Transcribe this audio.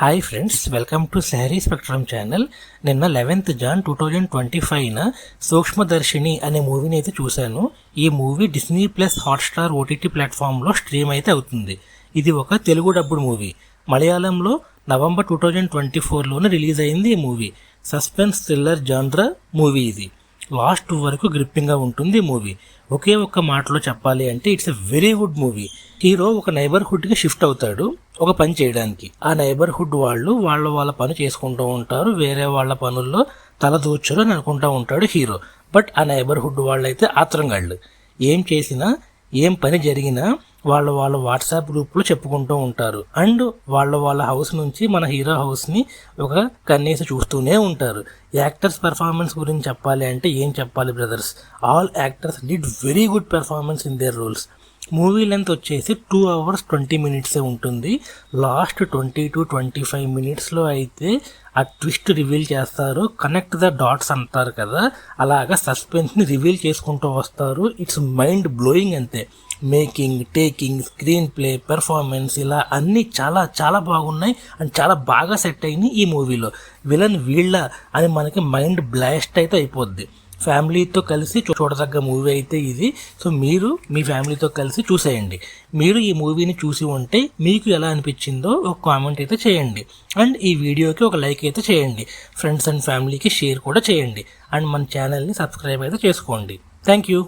Hi friends, welcome to sari spectrum channel. నిన్న 11th Jan 2025 సూక్ష్మదర్శిని అనే మూవీని అయితే చూశాను. ఈ movie Disney plus Hotstar OTT ప్లాట్ఫామ్లో స్ట్రీమ్ అయితే అవుతుంది. ఇది ఒక తెలుగు డబ్బుడ్ మూవీ. మలయాళంలో November 2024లోనే రిలీజ్ అయింది ఈ movie. Suspense thriller genre movie ఇది. లాస్ట్ వరకు గ్రిప్పింగ్గా ఉంటుంది ఈ మూవీ. ఒకే ఒక్క మాటలో చెప్పాలి అంటే it's a very good movie. Hero ఒక నైబర్హుడ్కి షిఫ్ట్ అవుతాడు ఒక పని చేయడానికి. ఆ నైబర్హుడ్ వాళ్ళు వాళ్ళ పని చేసుకుంటూ ఉంటారు. వేరే వాళ్ళ పనుల్లో తల దూర్చరు అని అనుకుంటూ ఉంటాడు హీరో. బట్ ఆ నైబర్హుడ్ వాళ్ళైతే ఆత్రంగాళ్ళు. ఏం చేసినా ఏం పని జరిగినా వాళ్ళ వాట్సాప్ గ్రూప్లో చెప్పుకుంటూ ఉంటారు. అండ్ వాళ్ళ హౌస్ నుంచి మన హీరో హౌస్ని ఒక కన్నేసి చూస్తూనే ఉంటారు. యాక్టర్స్ పెర్ఫార్మెన్స్ గురించి చెప్పాలి అంటే ఏం చెప్పాలి brothers, all actors did very good performance in their roles. Movie length వచ్చేసి 2 hours 20 minutes ఉంటుంది. లాస్ట్ 20 to 25 minutesలో అయితే ఆ ట్విస్ట్ రివీల్ చేస్తారు. కనెక్ట్ ద డాట్స్ అంటారు కదా, అలాగా సస్పెన్స్ని రివీల్ చేసుకుంటూ వస్తారు. ఇట్స్ మైండ్ బ్లోయింగ్ అంతే. Making, taking, screenplay, performance ఇలా అన్నీ చాలా చాలా బాగున్నాయి అండ్ చాలా బాగా సెట్ అయినాయి ఈ మూవీలో. విలన్ వీళ్ళ అని మనకి మైండ్ బ్లాస్ట్ అయితే అయిపోద్ది. ఫ్యామిలీతో కలిసి చూడదగ్గ మూవీ అయితే ఇది. సో మీరు మీ ఫ్యామిలీతో కలిసి చూసేయండి. మీరు ఈ మూవీని చూసి ఉంటే మీకు ఎలా అనిపించిందో ఒక కామెంట్ అయితే చేయండి. అండ్ ఈ వీడియోకి ఒక లైక్ అయితే చేయండి. ఫ్రెండ్స్ అండ్ ఫ్యామిలీకి షేర్ కూడా చేయండి. అండ్ మన ఛానల్ని సబ్స్క్రైబ్ అయితే చేసుకోండి. Thank you.